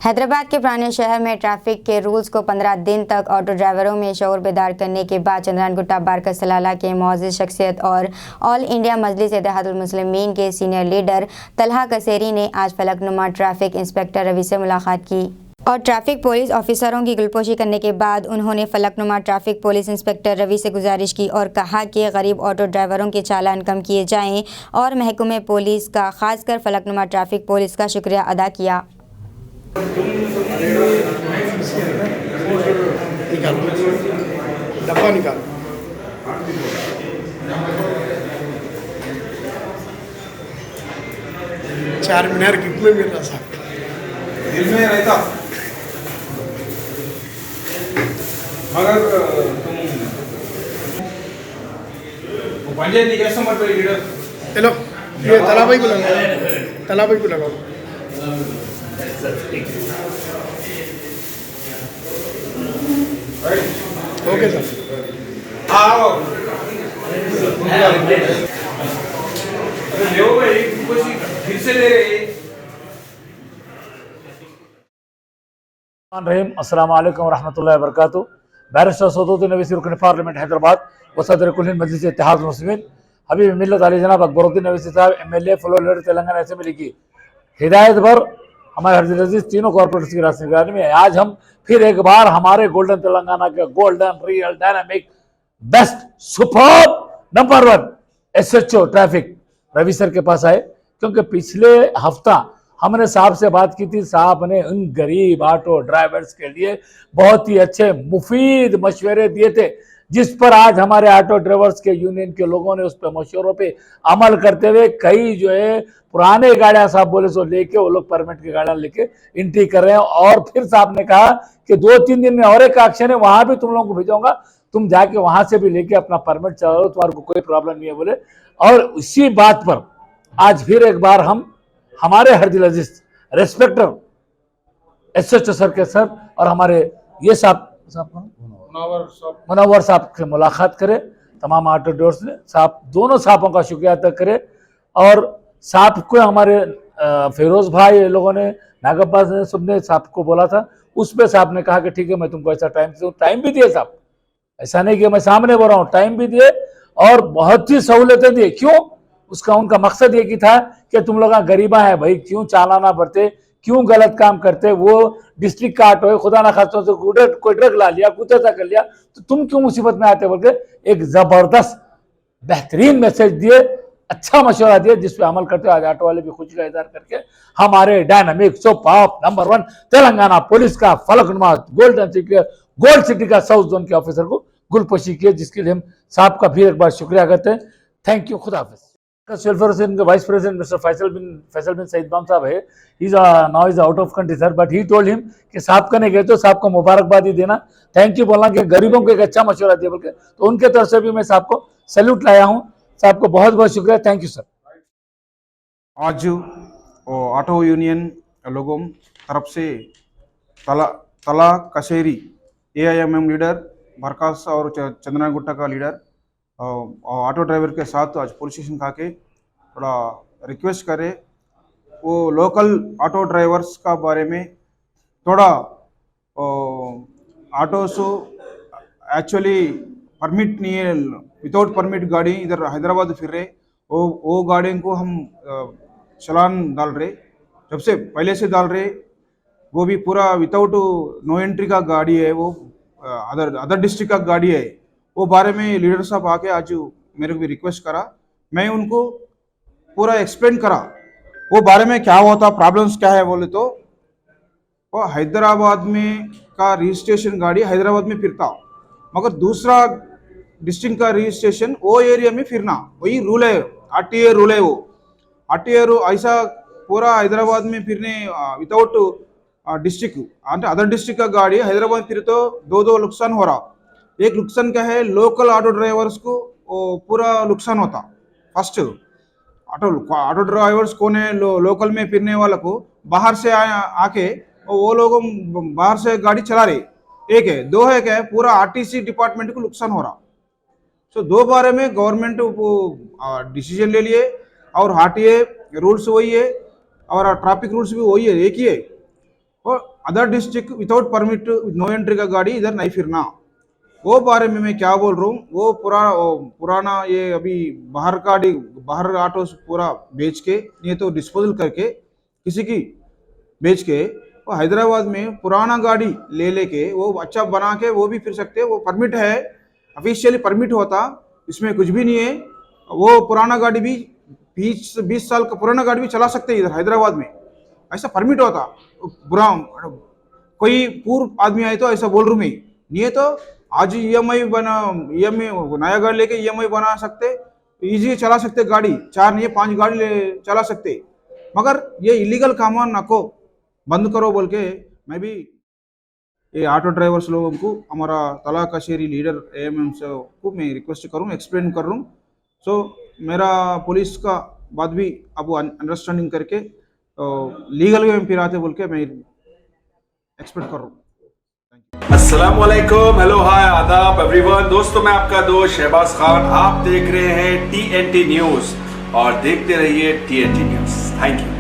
हैदराबाद के पुराने शहर में ट्रैफिक के रूल्स को 15 दिन तक ऑटो ड्राइवरों में शऊर बेदार करने के बाद चंद्रान गुट्टा बारकत सलाला के मुअज़्ज़िज़ शख्सियत और ऑल इंडिया मजलिस इत्तेहादुल मुस्लिमीन के सीनियर लीडर तलहा कसेरी ने आज फलकनुमा ट्रैफिक इंस्पेक्टर रवि से मुलाकात की और ट्रैफिक पुलिस ऑफिसरों की गुलपोशी करने के बाद उन्होंने Falaknuma traffic police inspector Ravi से गुजारिश की और कहा कि गरीब ऑटो ड्राइवरों के चालान कम किए जाएं और महकमे पुलिस का खासकर फलकनुमा ट्रैफिक पुलिस का शुक्रिया अदा किया। डब्बा निकाल। चार मीनार कितने मिल रहा साहब? दिल में रहता मगर तुम वो पंचायती कैसे मत पे लीडर चलो ये तालाबाई को लगाओ, तालाबाई को लगाओ। Okay sir. आओ ले भाई कुछ फिर से ले रहे रहीम अस्सलाम वालेकुम रहमतुल्लाहि व बरकातुहू। बैरिस्टर सऊदुद्दीन अवैसी रुकन पार्लियामेंट हैदराबाद व सदर कुल हिंद मजलिस इत्तेहादुल मुस्लिमीन हबीब मिल्लत अली जनाब अकबरुद्दीन अवैसी साहब MLA floor leader Telangana assembly की हिदायत पर हमारे हर्जिल अजीज तीनों कॉर्पोरेट्स की रास्ते निगरानी में आज हम फिर एक बार हमारे गोल्डन तेलंगाना के golden real dynamic best super number 1 SHO traffic Ravi sir के पास आए, क्योंकि पिछले हफ्ता हमने साहब से बात की थी। साहब ने उन गरीब ऑटो ड्राइवर्स के लिए बहुत ही अच्छे मुफीद मशवरे दिए थे, जिस पर आज हमारे ऑटो ड्राइवर्स के यूनियन के लोगों ने उस पर मशवरों पे अमल करते हुए कई जो है पुराने गाड़ियां साहब बोले सो लेके वो लोग परमिट की गाड़ियां लेके एंट्री कर रहे हैं। और फिर साहब ने कहा कि 2-3 दिन में और एक एक्शन है, वहां भी तुम लोगों को भेजूंगा, तुम जाके वहां से भी लेके अपना परमिट चलाओ, तुम्हारे को कोई प्रॉब्लम नहीं है बोले। और इसी बात पर आज फिर एक बार हम हमारे हर्जिल अजीज रेस्पेक्टर SHO सर के सर और हमारे ये साहब मुनव्वर साहब से मुलाकात करें। तमाम ऑटो ड्राइवर्स ने साहब दोनों साहबों का शुक्रिया अदा करें। और साहब को हमारे फिरोज भाई ये लोगों ने नागब्बास ने सबने साहब को बोला था, उस पर साहब ने कहा कि ठीक है मैं तुमको ऐसा टाइम भी दिए साहब, ऐसा नहीं कि मैं सामने बोल रहा हूँ, टाइम भी दिए और बहुत ही सहूलतें दी। क्यों? उसका उनका मकसद ये की था कि तुम लोग गरीबा है भाई, क्यों चालाना भरते, क्यों गलत काम करते, वो डिस्ट्रिक्ट का ऑटो है, खुदा ना खास्तों से कोई ड्रग ला लिया, कुछ ऐसा कर लिया तो तुम क्यों मुसीबत में आते बोल के एक जबरदस्त बेहतरीन मैसेज दिए, अच्छा मशवरा दिए, जिसपे अमल करते हुए आज ऑटो वाले भी खुशी का इजहार करके हमारे dynamic super number 1 Telangana police का फलकनुमा गोल्ड सिटी का साउथ जोन के ऑफिसर को गुलपोशी किए, जिसके लिए हम साहब का फिर एक बार शुक्रिया करते हैं। Thank you. खुदा हाफिज। वेलफेयर के वाइस प्रेसिडेंट मिस्टर फैसल बिन सईद बाम साहब है, now is out of country sir, but he told him कि साहब का नहीं गए तो साहब को मुबारकबाद ही देना, थैंक यू बोलना कि गरीबों को एक अच्छा मशवरा दिया बोल के, तो उनके तरफ से भी मैं साहब को सैल्यूट लाया हूँ। साहब को बहुत बहुत शुक्रिया, थैंक यू सर। आज ऑटो यूनियन लोगों तरफ से तला कसेरी AIMM लीडर बरकास और चंद्रन गुट्टा का लीडर ऑटो ड्राइवर के साथ आज पुलिस स्टेशन खा के थोड़ा रिक्वेस्ट करे, वो लोकल ऑटो ड्राइवर्स का बारे में थोड़ा ऑटो सो एक्चुअली परमिट नहीं है, विदाउट परमिट गाड़ी इधर हैदराबाद फिर रहे, वो गाड़ियों को हम चलान डाल रहे, जब से पहले से डाल रहे, वो भी पूरा विदाउट नो एंट्री का गाड़ी है, वो अदर डिस्ट्रिक्ट का गाड़ी है। वो बारे में लीडर साहब आके आज मेरे को भी रिक्वेस्ट करा, मैं उनको पूरा एक्सप्लेन करा वो बारे में क्या होता, प्रॉब्लम्स क्या है बोले तो वो हैदराबाद में का रजिस्ट्रेशन गाड़ी हैदराबाद में फिरता, मगर दूसरा डिस्ट्रिक्ट का रजिस्ट्रेशन वो एरिया में फिरना, वही रूल है, RTA रूल है। वो RTA ऐसा पूरा हैदराबाद में फिरने विदाउट डिस्ट्रिक्ट अदर डिस्ट्रिक्ट का गाड़ी हैदराबाद में फिर तो दो नुकसान हो रहा। एक नुकसान क्या है, लोकल ऑटो ड्राइवर्स को पूरा नुकसान होता। फर्स्ट ऑटो ड्राइवर्स कौन है, लोकल में फिरने वाला को बाहर से आके वो लोग बाहर से गाड़ी चला रहे, एक है। दो है क्या है, पूरा RTC डिपार्टमेंट को नुकसान हो रहा। सो दो बारे में गवर्नमेंट डिसीजन ले लिए और RTA रूल्स वही है और ट्रैफिक रूल्स भी वही है, एक ही है। और other district without permit no entry का गाड़ी इधर नहीं फिरना। वो बारे में मैं क्या बोल रहा हूँ, वो पुराना ये अभी बाहर ऑटो पूरा बेच के, ये तो डिस्पोजल करके किसी की बेच के, वो हैदराबाद में पुराना गाड़ी ले लेके वो अच्छा बना के वो भी फिर सकते। वो परमिट है, ऑफिशियली परमिट होता, इसमें कुछ भी नहीं है। वो पुराना गाड़ी भी 20 साल का पुराना गाड़ी भी चला सकते इधर हैदराबाद में, ऐसा परमिट होता। बुरा कोई पूर्व आदमी आए तो ऐसा बोल रहा हूँ मैं, नहीं है तो आज ईएमआई नया गाड़ी लेके ईएमआई बना सकते, इजी चला सकते गाड़ी, 4 नहीं 5 गाड़ी चला सकते। मगर ये इलीगल काम नको बंद करो बोल के मैं भी ये ऑटो ड्राइवर्स लोगों को, हमारा तला कचेरी लीडर एएमएम को मैं रिक्वेस्ट करूँ, एक्सप्लेन कर रहा हूँ। सो मेरा पुलिस का बात भी अब अंडरस्टैंडिंग करके लीगल वे में फिराते बोल के मैं एक्सपेक्ट कर रहा हूँ। अस्सलाम वालेकुम, हेलो हाय आदाब एवरीवन। दोस्तों मैं आपका दोस्त शहबाज खान, आप देख रहे हैं TNT न्यूज और देखते रहिए TNT न्यूज। Thank you.